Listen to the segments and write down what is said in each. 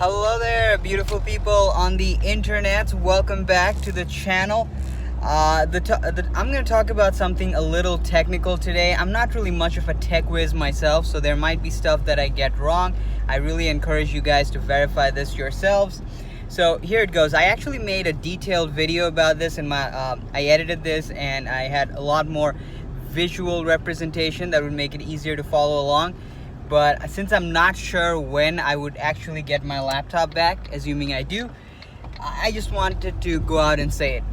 Hello there, beautiful people on the internet. Welcome back to the channel. I'm going to talk about something a little technical today. I'm not really much of a tech whiz myself, so there might be stuff that I get wrong. I really encourage you guys to verify this yourselves. So here it goes. I actually made a detailed video about this, and I edited this, and I had a lot more visual representation that would make it easier to follow along. But since I'm not sure when I would actually get my laptop back, assuming I do, I just wanted to go out and say it.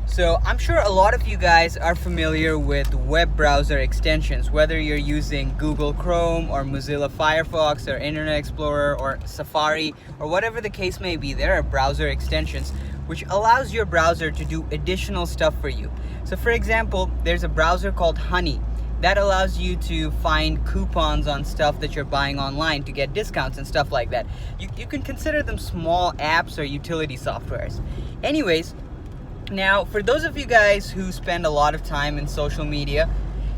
So I'm sure a lot of you guys are familiar with web browser extensions, whether you're using Google Chrome or Mozilla Firefox or Internet Explorer or Safari or whatever the case may be. There are browser extensions which allows your browser to do additional stuff for you. So for example, there's a browser called Honey that allows you to find coupons on stuff that you're buying online to get discounts and stuff like that. You can consider them small apps or utility softwares. Anyways, now for those of you guys who spend a lot of time in social media,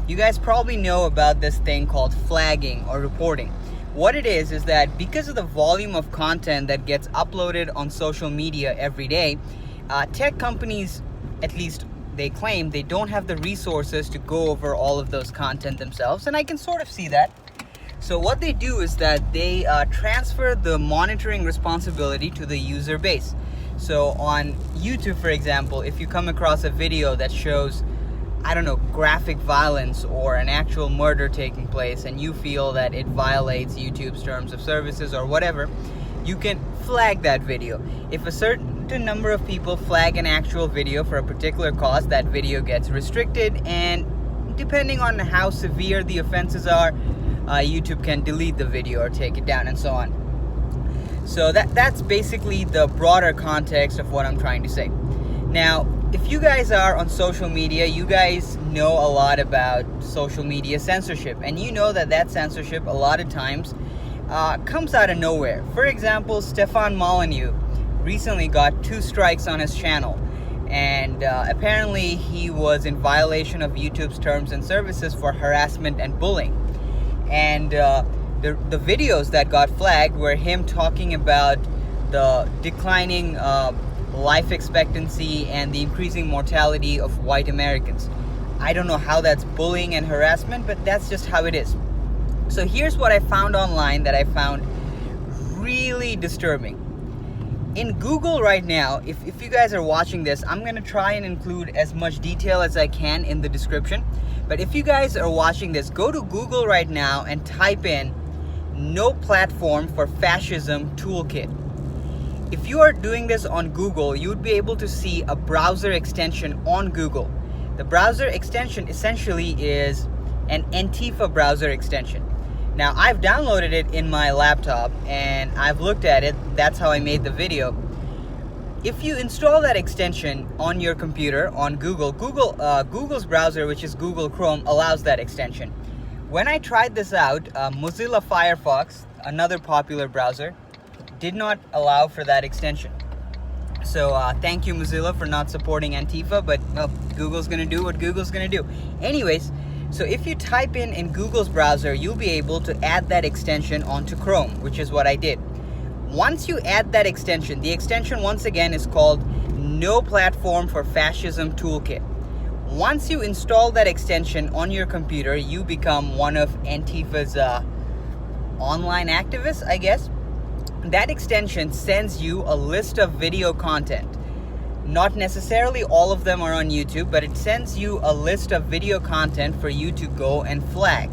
you guys probably know about this thing called flagging or reporting. What it is that because of the volume of content that gets uploaded on social media every day, tech companies, at least they claim, they don't have the resources to go over all of those content themselves, and I can sort of see that. So what they do is that they transfer the monitoring responsibility to the user base. So on YouTube, for example, if you come across a video that shows, I don't know, graphic violence or an actual murder taking place, and you feel that it violates YouTube's terms of services or whatever, you can flag that video. If a certain number of people flag an actual video for a particular cause, that video gets restricted, and depending on how severe the offenses are, YouTube can delete the video or take it down and so on. So that's basically the broader context of what I'm trying to say. Now, if you guys are on social media, you guys know a lot about social media censorship, and you know that censorship a lot of times comes out of nowhere. For example, Stefan Molyneux recently got 2 strikes on his channel, and apparently he was in violation of YouTube's terms and services for harassment and bullying. And the videos that got flagged were him talking about the declining life expectancy and the increasing mortality of white Americans. I don't know how that's bullying and harassment, but that's just how it is. So here's what I found online that I found really disturbing. In Google right now, if you guys are watching this, I'm going to try and include as much detail as I can in the description. But if you guys are watching this, go to Google right now and type in "no platform for fascism toolkit." If you are doing this on Google, you would be able to see a browser extension on Google. The browser extension essentially is an Antifa browser extension. Now, I've downloaded it in my laptop and I've looked at it. That's how I made the video. If you install that extension on your computer on Google's browser, which is Google Chrome, allows that extension. When I tried this out, Mozilla Firefox, another popular browser, did not allow for that extension. So thank you, Mozilla, for not supporting Antifa, but well, Google's gonna do what Google's gonna do. Anyways, so if you type in Google's browser, you'll be able to add that extension onto Chrome, which is what I did. Once you add that extension, the extension once again is called "No Platform for Fascism Toolkit." Once you install that extension on your computer, you become one of Antifa's online activists, I guess. That extension sends you a list of video content. Not necessarily all of them are on YouTube, but it sends you a list of video content for you to go and flag.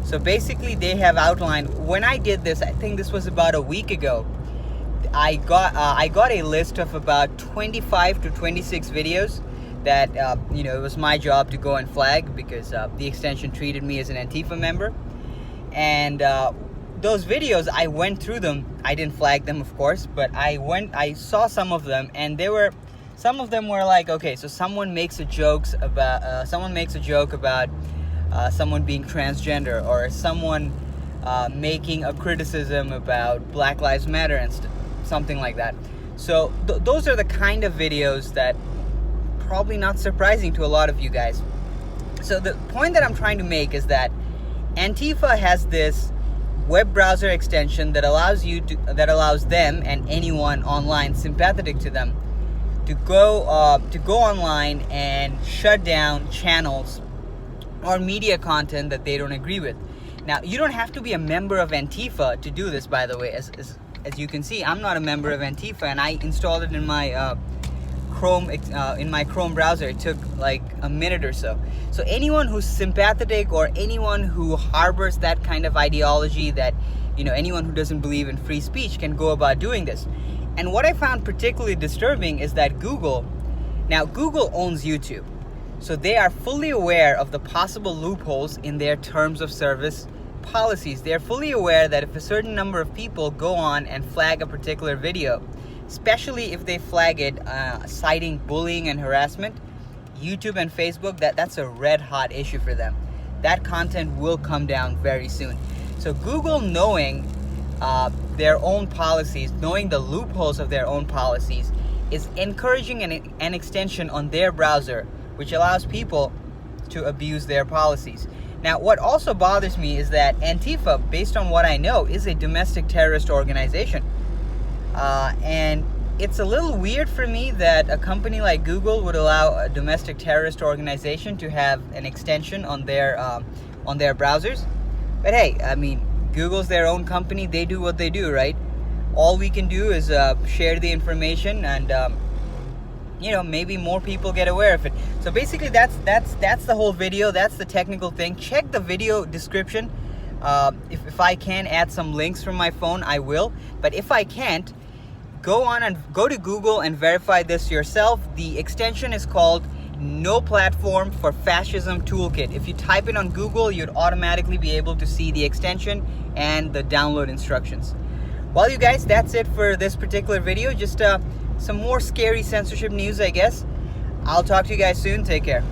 So basically they have outlined, when I did this, I think this was about a week ago, I got a list of about 25 to 26 videos that it was my job to go and flag because the extension treated me as an Antifa member. And those videos, I went through them. I didn't flag them, of course, but I saw some of them, and some of them were like, okay, so someone makes a joke about someone being transgender, or someone making a criticism about Black Lives Matter and something like that. So those are the kind of videos that probably not surprising to a lot of you guys. So the point that I'm trying to make is that Antifa has this web browser extension that allows them and anyone online sympathetic to them to go online and shut down channels or media content that they don't agree with. Now, you don't have to be a member of Antifa to do this, by the way. As you can see, I'm not a member of Antifa, and I installed it in my Chrome browser. It took like a minute or so. So anyone who's sympathetic or anyone who harbors that kind of ideology, that anyone who doesn't believe in free speech, can go about doing this. And what I found particularly disturbing is that Google owns YouTube. So they are fully aware of the possible loopholes in their terms of service policies. They're fully aware that if a certain number of people go on and flag a particular video, especially if they flag it citing bullying and harassment, YouTube and Facebook, that's a red hot issue for them. That content will come down very soon. So Google, knowing their own policies, knowing the loopholes of their own policies, is encouraging an extension on their browser which allows people to abuse their policies. Now, what also bothers me is that Antifa, based on what I know, is a domestic terrorist organization. And it's a little weird for me that a company like Google would allow a domestic terrorist organization to have an extension on their browsers. But hey, I mean, Google's their own company. They do what they do, right? All we can do is share the information, and maybe more people get aware of it. So basically, that's the whole video. That's the technical thing. Check the video description. If I can add some links from my phone, I will. But if I can't, go to Google and verify this yourself. The extension is called No Platform for Fascism Toolkit. If you type it on Google, you'd automatically be able to see the extension and the download instructions. Well, you guys, that's it for this particular video. Just some more scary censorship news, I guess. I'll talk to you guys soon. Take care.